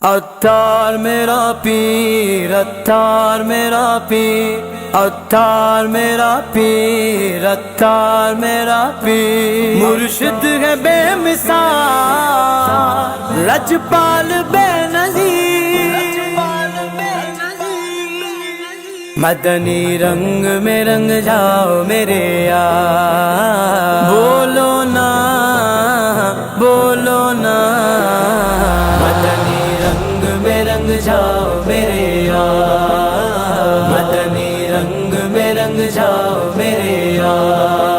عطار میرا پیر، عطار میرا پیر، عطار میرا پیر، عطار میرا پیر، مرشد ہے بے مثال، لجپال بے نظیر، مدنی رنگ میں رنگ جاؤ میرے یار، بولو نا بولو نا، مدنی رنگ میں رنگ جاؤ میرے یار، مدنی رنگ میں رنگ جاؤ میرے یار،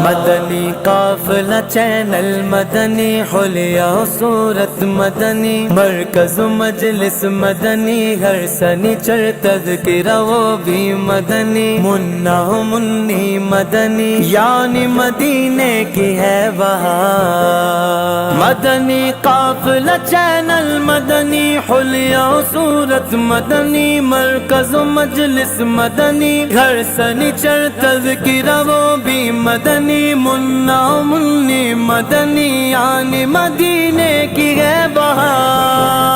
مدنی قافلہ چینل مدنی، حلیہ صورت مدنی، مرکز مجلس مدنی، ہر سنیچر تذکرہ وہ بھی مدنی، منا منی مدنی، یعنی مدینے کی ہے بہار، مدنی قافلہ چینل مدنی، حلیہ صورت مدنی، مرکز مجلس مدنی، ہر سنیچر تذکرہ وہ بھی مدنی، منا منی مدنی، یعنی مدینے کی ہے بہار،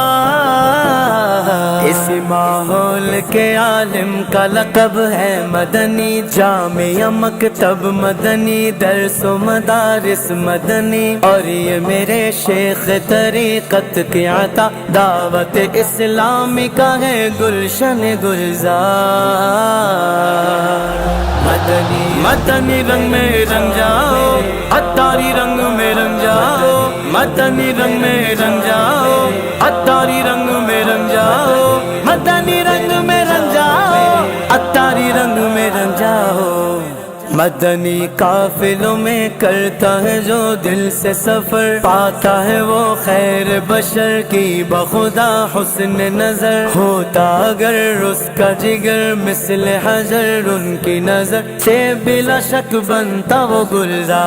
اسی ماحول کے عالم کا لقب ہے مدنی، جامعہ مکتب مدنی، درس و مدارس مدنی، اور یہ میرے شیخ طریقت کی عطا، دعوت اسلامی کا ہے گلشن گلزار، مدنی مدنی رنگ میں رنگ جاؤ، عطاری رنگ میں رنگ جاؤ، مدنی رنگ میں رنگ جاؤ، عطاری رنگ میں رنگ جاؤ، مدنی رنگ میں رنگ جاؤ، عطاری رنگ میں رنگ جاؤ، مدنی قافلوں میں کرتا ہے جو دل سے سفر، پاتا ہے وہ خیر بشر کی بخدا حسن نظر، ہوتا اگر اس کا جگر مثل حجر، ان کی نظر سے بلا شک بنتا وہ گلزار،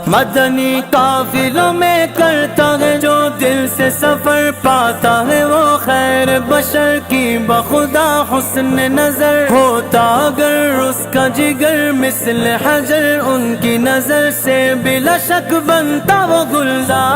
مدنی قافلوں میں کرتا ہے جو دل سے سفر، پاتا ہے وہ خیر بشر کی بخدا حسن نظر، ہوتا اگر اس کا جگر مثل حجر، ان کی نظر سے بلا شک بنتا وہ گلزار،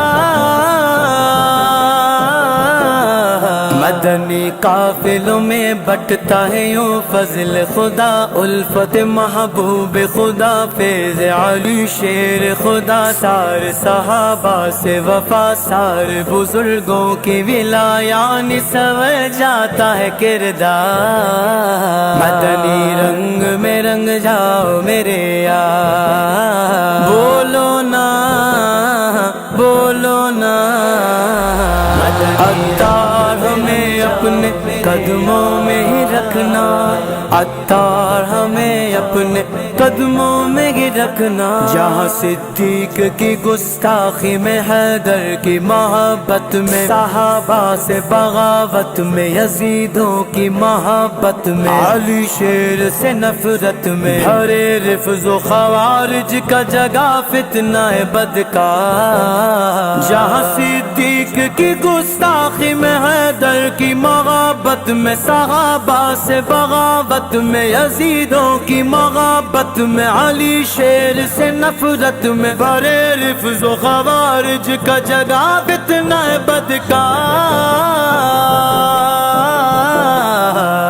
مدنی قافلوں میں بٹتا ہے یوں فضل خدا، الفت محبوب خدا، فیض علی شیر خدا، سارے صحابہ سے وفا، سارے بزرگوں کی ولا، یعنی سنور جاتا ہے کردار، مدنی رنگ میں رنگ جاؤ میرے یار، بولو نا بولو نا، عطار ہمیں اپنے قدموں میں ہی رکھنا، عطار ہمیں اپنے قدموں میں ہی رکھنا، جہاں صدیق کی گستاخی میں، حیدر کی محبت میں، صحابہ سے بغاوت میں، یزیدوں کی محبت میں، علی شیر سے نفرت میں، ہرے رفض و خوارج کا جگہ فتنہ بدکار، جہاں صدیق کی گستاخی میں، حیدر کی محبت میں، صحابہ سے بغاوت میں، یزیدوں کی محبت میں، علی شیر سے نفرت میں، بڑے رفض و خوارج کا جگہ فتنہ بدکار،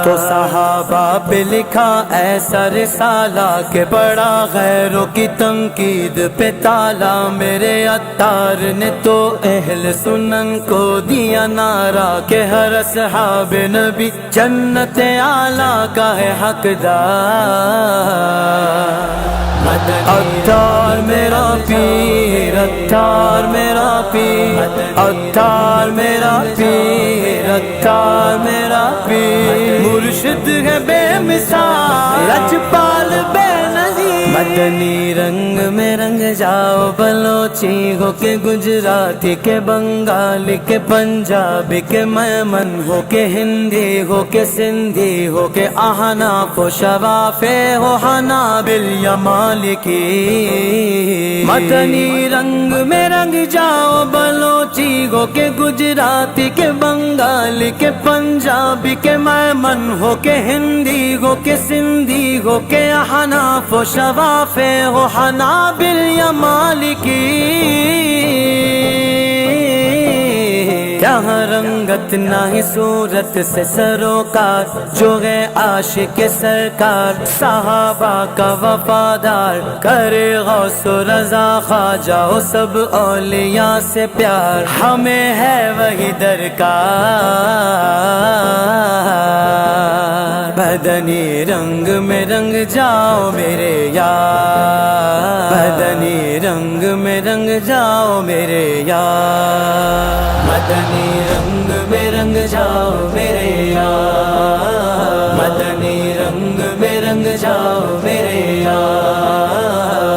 تو صحابہ پہ لکھا ایسا رسالہ کہ پڑا غیروں کی تنقید پہ تالا، میرے عطار نے تو اہل سنن کو دیا نعرہ کہ ہر اصحاب نبی جنت اعلیٰ کا ہے حقدار، عطار میرا پیر، عطار میرا پیر، عطار میرا پیر، عطار میرا پیر، مرشد ہے بے مثال، لجپال بے نظیر، مدنی رنگ میں رنگ جاؤ، بلوچی ہو کے گجراتی کے بنگالی کے پنجابی کے میمن ہو کے ہندی ہو کے سندھی ہو کے احناف و شوافی ہو حنابل یا مالکی، مدنی رنگ میں رنگ جاؤ، بلوچی ہو کے گجراتی کے بنگالی کے پنجابی کے میمن ہو کے ہندی ہو کے سندھی ہو کے احناف و شوافی ہو حنابل یا مالکی، نہ رنگت نہ ہی صورت سے سروکار، جو ہے عاشق سرکار صحابہ کا وفادار، کرے غوث و رضا خواجہ ہو سب اولیاء سے پیار، ہمیں ہے وہی درکار۔ مدنی رنگ میں رنگ جاؤ میرے یار، مدنی رنگ میں رنگ جاؤ میرے یار، مدنی رنگ میں رنگ جاؤ میرے یار، مدنی رنگ میں رنگ جاؤ میرے یار۔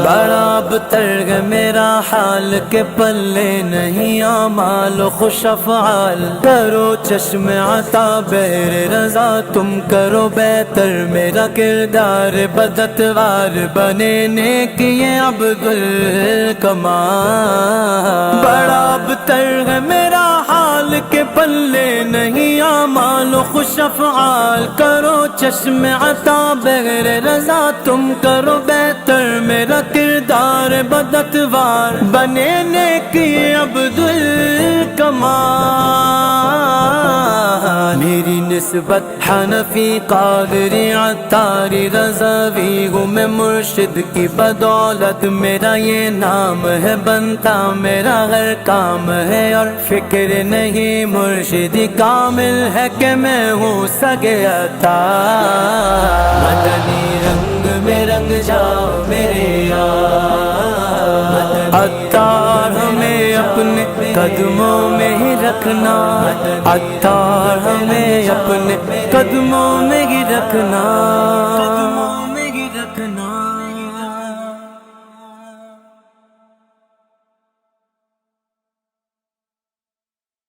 بڑا ابتر میرا حال کے پلے نہیں اعمال و خوش افعال، کرو چشم عطا بہر رضا تم کرو بہتر، میرا کردار بدتوار بنے نیک یہ عبد الکمال۔ بڑا ابتر ہے میرا حال کے پلے نہیں اعمال و خوش افعال، کرو چشم عطا بغیر رضا تم کرو بہتر، میرا کردار بدتوار بنے نیکی عبد الکمال۔ میری نسبت حنفی قادری عطاری رضوی ہوں میں، مرشد کی بدولت میرا یہ نام ہے، بنتا میرا ہر کام ہے، اور فکر نہیں مرشدی کامل ہے کہ میں ہوں سگے عطا۔ مدنی رنگ میں رنگ جاؤ میرے یار، عطار ہمیں اپنے قدموں میں ہی رکھنا، عطار ہمیں اپنے قدموں میں ہی رکھنا۔